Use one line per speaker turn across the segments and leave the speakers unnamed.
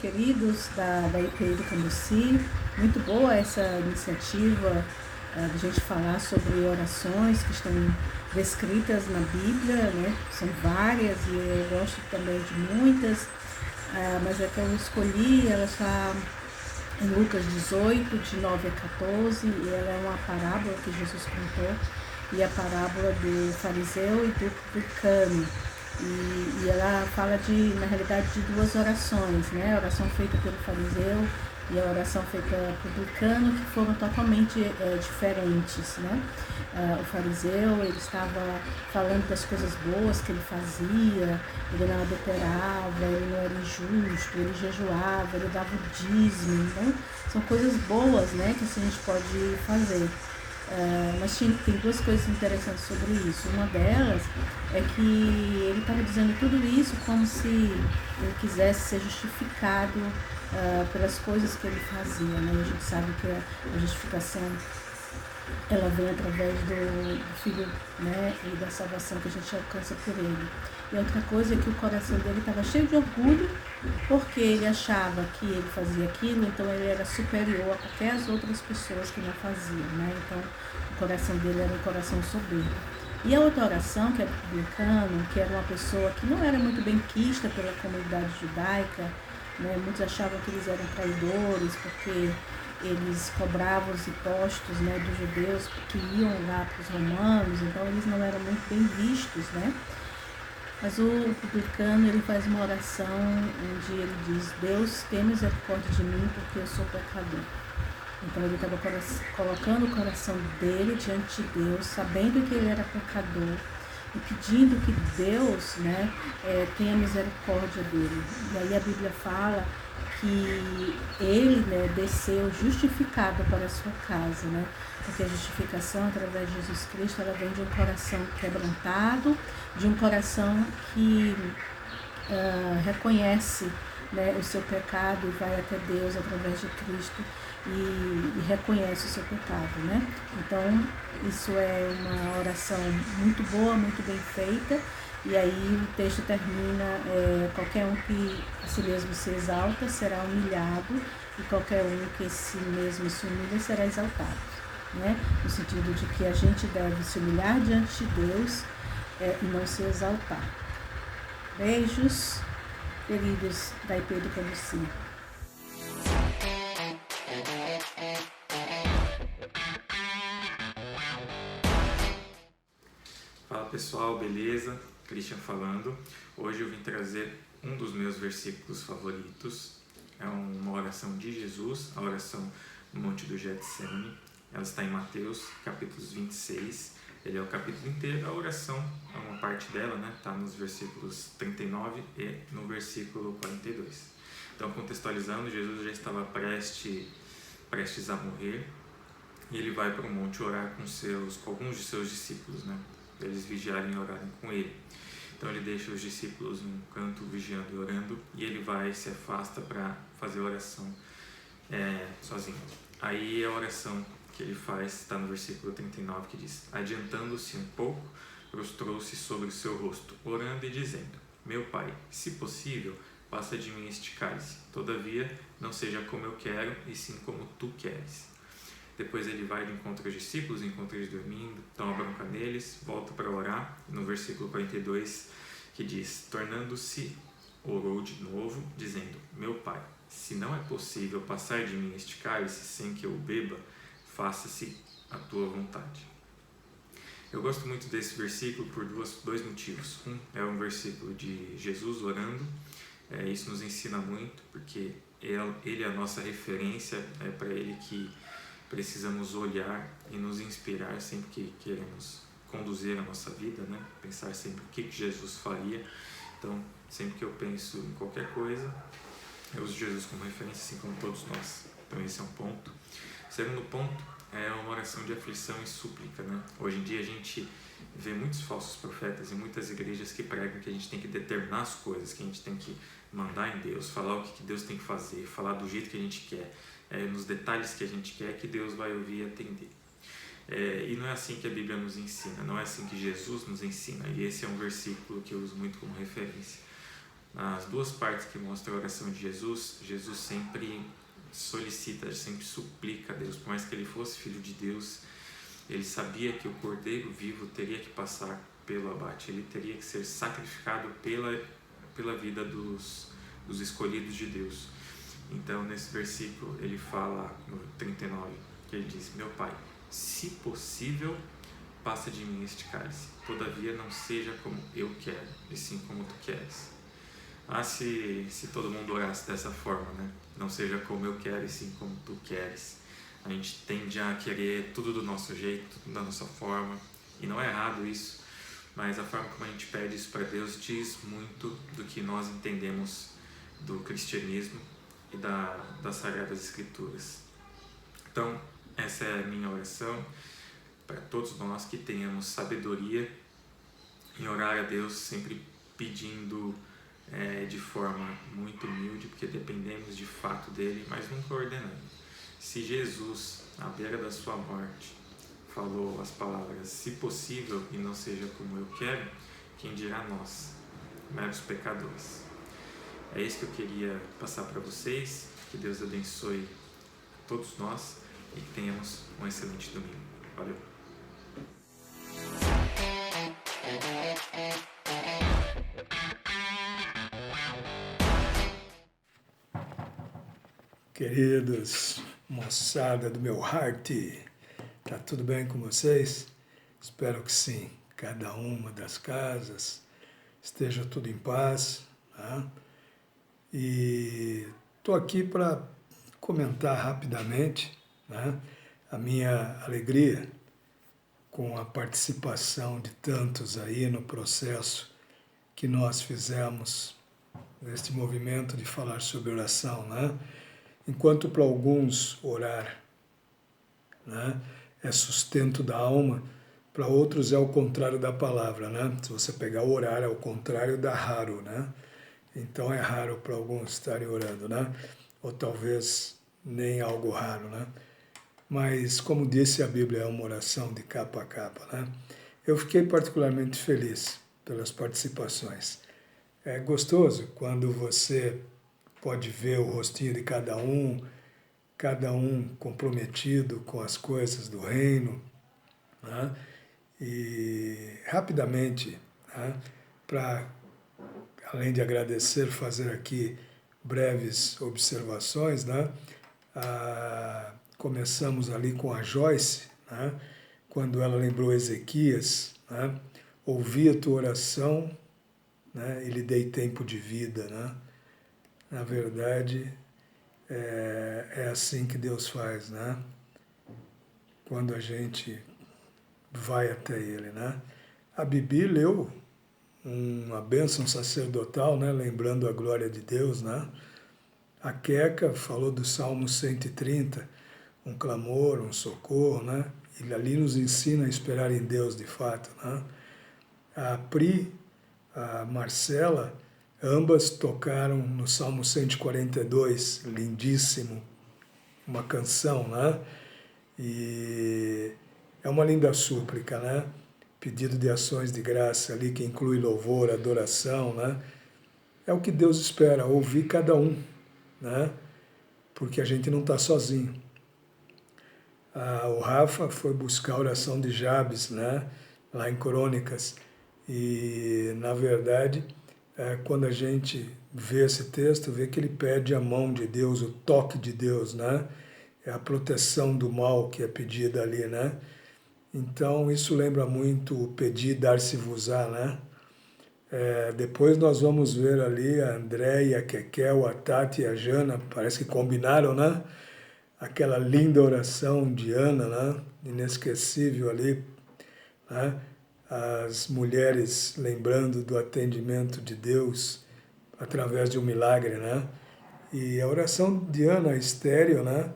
queridos da IPI do Cambuci. Muito boa essa iniciativa de a gente falar sobre orações que estão descritas na Bíblia, né? São várias e eu gosto também de muitas, mas a que eu escolhi, ela está em Lucas 18, de 9 a 14, e ela é uma parábola que Jesus contou, e a parábola do fariseu e do publicano. E ela fala na realidade, de duas orações, né? A oração feita pelo fariseu e a oração feita pelo publicano, que foram totalmente diferentes, né? O fariseu, ele estava falando das coisas boas que ele fazia, ele não adulterava, ele não era injusto, ele jejuava, ele dava o dízimo. Então, são coisas boas, né, que assim, a gente pode fazer. Mas tem duas coisas interessantes sobre isso. Uma delas é que ele estava dizendo tudo isso como se ele quisesse ser justificado pelas coisas que ele fazia, né? A gente sabe que a justificação ela vem através do Filho, né, e da salvação que a gente alcança por ele. E outra coisa é que o coração dele estava cheio de orgulho, porque ele achava que ele fazia aquilo, então ele era superior a qualquer as outras pessoas que não faziam, né? Então o coração dele era um coração soberbo. E a outra oração, que é do publicano, que era uma pessoa que não era muito bem quista pela comunidade judaica, né? Muitos achavam que eles eram traidores, porque eles cobravam os impostos, né, dos judeus que iam lá para os romanos, então eles não eram muito bem vistos, né? Mas o publicano, ele faz uma oração onde ele diz: Deus, tenha misericórdia de mim, porque eu sou pecador. Então ele estava colocando o coração dele diante de Deus, sabendo que ele era pecador, e pedindo que Deus, né, tenha misericórdia dele. E aí a Bíblia fala que ele, né, desceu justificado para a sua casa, né? Porque a justificação através de Jesus Cristo, ela vem de um coração quebrantado, de um coração que reconhece, né, o seu pecado e vai até Deus através de Cristo e reconhece o seu pecado, né? Então, isso é uma oração muito boa, muito bem feita. E aí o texto termina, qualquer um que a si mesmo se exalta será humilhado, e qualquer um que a si mesmo se humilha será exaltado, né? No sentido de que a gente deve se humilhar diante de Deus e não se exaltar. Beijos, queridos da IP do Cambuci.
Fala pessoal, beleza? Christian falando. Hoje eu vim trazer um dos meus versículos favoritos. É uma oração de Jesus, a oração no Monte do Getsemane. Ela está em Mateus, capítulos 26. Ele é o capítulo inteiro. A oração, é uma parte dela, né? Está nos versículos 39 e no versículo 42. Então, contextualizando, Jesus já estava prestes a morrer. E ele vai para o monte orar com alguns de seus discípulos, né? Eles vigiarem e orarem com ele. Então ele deixa os discípulos num canto vigiando e orando, e ele se afasta para fazer a oração sozinho. Aí a oração que ele faz está no versículo 39, que diz: adiantando-se um pouco, prostrou-se sobre o seu rosto, orando e dizendo: meu Pai, se possível, passa de mim este cálice, todavia não seja como eu quero, e sim como tu queres. Depois ele vai de encontro aos discípulos, encontra eles dormindo, dá uma bronca neles, volta para orar, no versículo 42, que diz: tornando-se, orou de novo, dizendo: meu Pai, se não é possível passar de mim este cálice sem que eu beba, faça-se a tua vontade. Eu gosto muito desse versículo por dois motivos. Um é um versículo de Jesus orando, isso nos ensina muito, porque ele é a nossa referência, é para ele que precisamos olhar e nos inspirar sempre que queremos conduzir a nossa vida, né? Pensar sempre o que Jesus faria. Então, sempre que eu penso em qualquer coisa, eu uso Jesus como referência, assim como todos nós. Então, esse é um ponto. Segundo ponto é uma oração de aflição e súplica, né? Hoje em dia a gente vê muitos falsos profetas e muitas igrejas que pregam que a gente tem que determinar as coisas, que a gente tem que mandar em Deus, falar o que Deus tem que fazer, falar do jeito que a gente quer, nos detalhes que a gente quer, que Deus vai ouvir e atender. E não é assim que a Bíblia nos ensina, não é assim que Jesus nos ensina, e esse é um versículo que eu uso muito como referência. nas duas partes que mostram a oração de Jesus, Jesus sempre solicita, sempre suplica a Deus. Por mais que ele fosse filho de Deus, ele sabia que o cordeiro vivo teria que passar pelo abate, ele teria que ser sacrificado pela vida dos escolhidos de Deus. Então, nesse versículo, ele fala, no 39, que ele diz: meu Pai, se possível, passa de mim este cálice, todavia não seja como eu quero, e sim como tu queres. Se todo mundo orasse dessa forma, né? Não seja como eu quero, e sim como tu queres. A gente tende a querer tudo do nosso jeito, tudo da nossa forma, e não é errado isso, mas a forma como a gente pede isso para Deus diz muito do que nós entendemos do cristianismo e das Sagradas Escrituras. Então, essa é a minha oração para todos nós, que tenhamos sabedoria em orar a Deus, sempre pedindo de forma muito humilde, porque dependemos de fato dele, mas nunca ordenando. Se Jesus, à beira da sua morte, falou as palavras "se possível" e não seja como eu quero, quem dirá nós, meros pecadores? É isso que eu queria passar para vocês. Que Deus abençoe a todos nós e que tenhamos um excelente domingo. Valeu!
Queridos, moçada do meu heart, tá tudo bem com vocês? Espero que sim. Cada uma das casas esteja tudo em paz, tá? E estou aqui para comentar rapidamente, né, a minha alegria com a participação de tantos aí no processo que nós fizemos neste movimento de falar sobre oração, né? Enquanto para alguns orar, né, é sustento da alma, para outros é o contrário da palavra, né? Se você pegar orar, é o contrário da raro, né? Então é raro para alguns estarem orando, né? Ou talvez nem algo raro, né? Mas, como disse a Bíblia, é uma oração de capa a capa, né? Eu fiquei particularmente feliz pelas participações. É gostoso quando você pode ver o rostinho de cada um comprometido com as coisas do reino, né? E rapidamente, né, para, além de agradecer, fazer aqui breves observações, né? Começamos ali com a Joyce, né, quando ela lembrou Ezequias, né? Ouvi a tua oração, né, e lhe dei tempo de vida, né? Na verdade, é assim que Deus faz, né? Quando a gente vai até Ele, né? A Bibi leu uma bênção sacerdotal, né? Lembrando a glória de Deus, né? A Queca falou do Salmo 130, um clamor, um socorro, né? Ele ali nos ensina a esperar em Deus de fato, né? A Pri, a Marcela, ambas tocaram no Salmo 142, lindíssimo, uma canção, né? E é uma linda súplica, né? Pedido de ações de graça ali, que inclui louvor, adoração, né? É o que Deus espera, ouvir cada um, né? Porque a gente não está sozinho. O Rafa foi buscar a oração de Jabes, né? Lá em Crônicas. E, na verdade, quando a gente vê esse texto, vê que ele pede a mão de Deus, o toque de Deus, né? É a proteção do mal que é pedida ali, né? Então, isso lembra muito o pedir, dar-se-vos-á, né? Depois nós vamos ver ali a Andréia, a Kekel, a Tati e a Jana, parece que combinaram, né? Aquela linda oração de Ana, né? Inesquecível ali, né? As mulheres lembrando do atendimento de Deus através de um milagre, né? E a oração de Ana, estéril, né?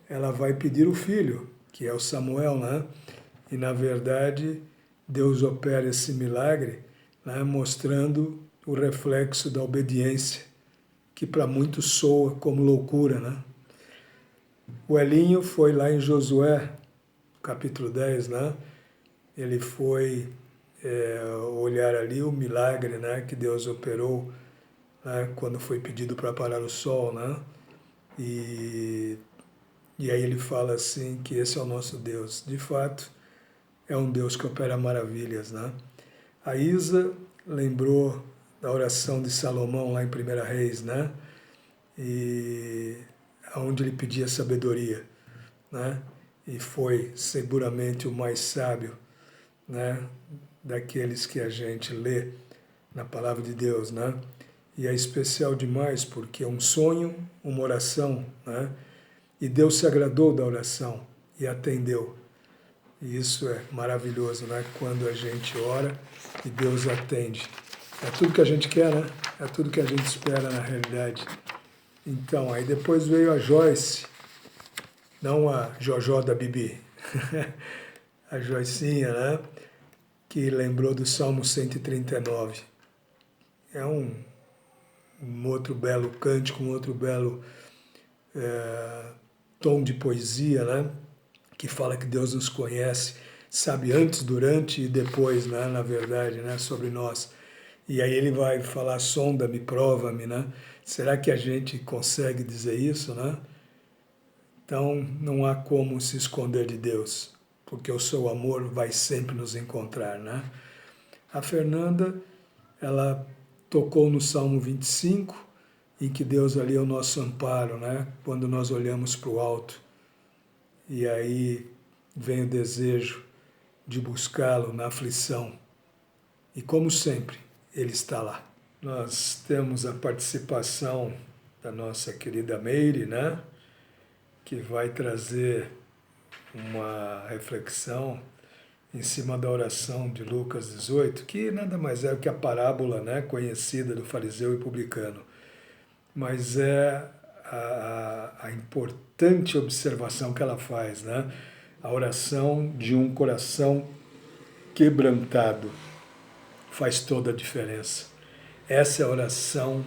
Ela vai pedir o filho, que é o Samuel, né? E, na verdade, Deus opera esse milagre, né, mostrando o reflexo da obediência, que para muitos soa como loucura, né? O Elinho foi lá em Josué, capítulo 10, né? Ele foi olhar ali o milagre, né, que Deus operou né, quando foi pedido para parar o sol, né? E aí ele fala assim que esse é o nosso Deus. De fato, é um Deus que opera maravilhas, né? A Isa lembrou da oração de Salomão lá em 1 Reis, né? E onde ele pedia sabedoria, né? E foi seguramente o mais sábio, né? Daqueles que a gente lê na palavra de Deus, né? E é especial demais porque é um sonho, uma oração, né? E Deus se agradou da oração e atendeu. E isso é maravilhoso, né? Quando a gente ora e Deus atende. É tudo que a gente quer, né? É tudo que a gente espera na realidade. Então, aí depois veio a Joyce, não a Jojó da Bibi, a Joicinha, né? Que lembrou do Salmo 139. É um outro belo cântico, um outro belo tom de poesia, né? Que fala que Deus nos conhece, sabe antes, durante e depois, né? Na verdade, né? Sobre nós. E aí ele vai falar, sonda-me, prova-me, né? Será que a gente consegue dizer isso, né? Então, não há como se esconder de Deus, porque o seu amor vai sempre nos encontrar, né? A Fernanda, ela tocou no Salmo 25, em que Deus ali é o nosso amparo, né? Quando nós olhamos para o alto. E aí vem o desejo de buscá-lo na aflição. E como sempre, ele está lá. Nós temos a participação da nossa querida Meire, né? Que vai trazer uma reflexão em cima da oração de Lucas 18, que nada mais é que a parábola, né, conhecida do fariseu e publicano. Mas é a importante observação que ela faz, né? A oração de um coração quebrantado faz toda a diferença. Essa é a oração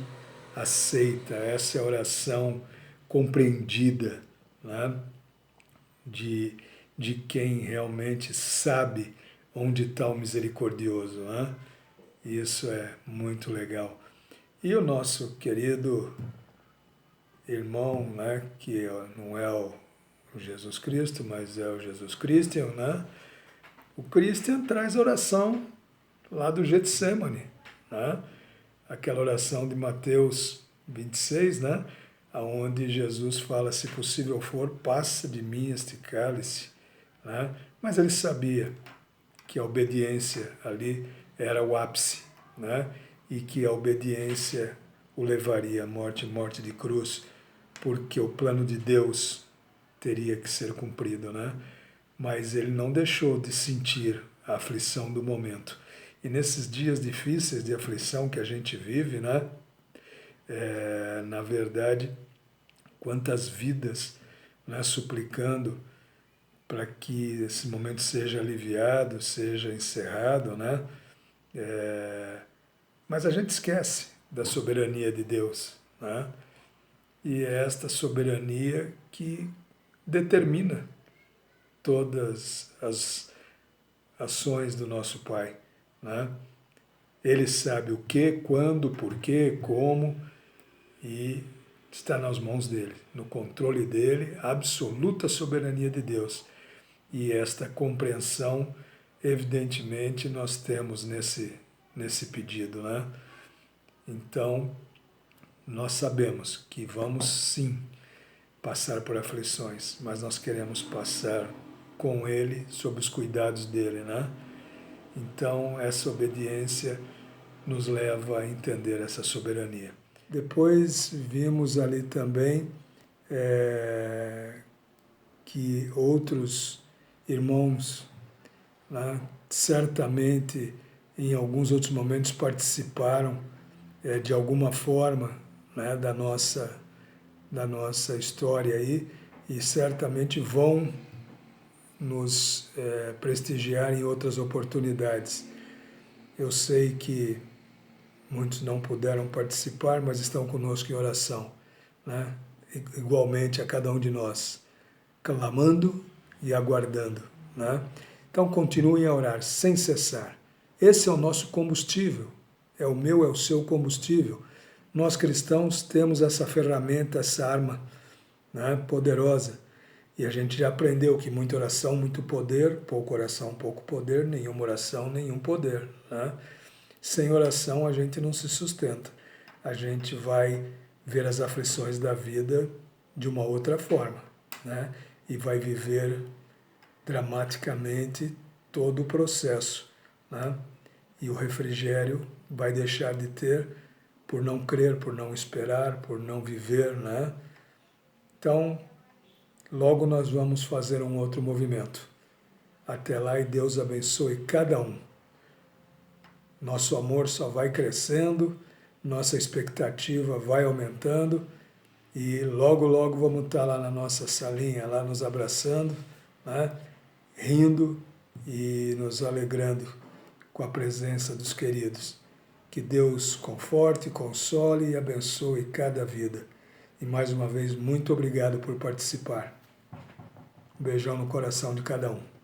aceita, essa é a oração compreendida, né? de quem realmente sabe onde está o misericordioso, né? Isso é muito legal. E o nosso querido irmão, né, que não é o Jesus Cristo, mas é o Jesus Christian, né? O Christian traz a oração lá do Getsemane, né? Aquela oração de Mateus 26, né? Onde Jesus fala, se possível for, passa de mim este cálice, né? Mas ele sabia que a obediência ali era o ápice, né? E que a obediência o levaria à morte de cruz, porque o plano de Deus teria que ser cumprido, né? Mas ele não deixou de sentir a aflição do momento. E nesses dias difíceis de aflição que a gente vive, né? Na verdade, quantas vidas, né, suplicando para que esse momento seja aliviado, seja encerrado, né? Mas a gente esquece da soberania de Deus, né? E é esta soberania que determina todas as ações do nosso Pai, né? Ele sabe o que, quando, porquê, como, e está nas mãos dele, no controle dele, a absoluta soberania de Deus. E esta compreensão, evidentemente, nós temos nesse pedido, né? Então, nós sabemos que vamos sim passar por aflições, mas nós queremos passar com ele, sob os cuidados dele, né? Então, essa obediência nos leva a entender essa soberania. Depois vimos ali também que outros irmãos, né, certamente em alguns outros momentos participaram de alguma forma, né, da nossa história aí, e certamente vão nos prestigiar em outras oportunidades. Eu sei que muitos não puderam participar, mas estão conosco em oração, né? Igualmente a cada um de nós, clamando e aguardando, né? Então continuem a orar sem cessar. Esse é o nosso combustível, é o meu, é o seu combustível. nós cristãos temos essa ferramenta, essa arma, né, poderosa. E a gente já aprendeu que muita oração, muito poder, pouca oração, pouco poder, nenhuma oração, nenhum poder. Né? Sem oração a gente não se sustenta. A gente vai ver as aflições da vida de uma outra forma, né? E vai viver dramaticamente todo o processo, né? E o refrigério vai deixar de ter por não crer, por não esperar, por não viver, né? Então, logo nós vamos fazer um outro movimento. Até lá e Deus abençoe cada um. Nosso amor só vai crescendo, nossa expectativa vai aumentando e logo, logo vamos estar lá na nossa salinha, lá nos abraçando, né? Rindo e nos alegrando com a presença dos queridos. Que Deus conforte, console e abençoe cada vida. E mais uma vez, muito obrigado por participar. Um beijão no coração de cada um.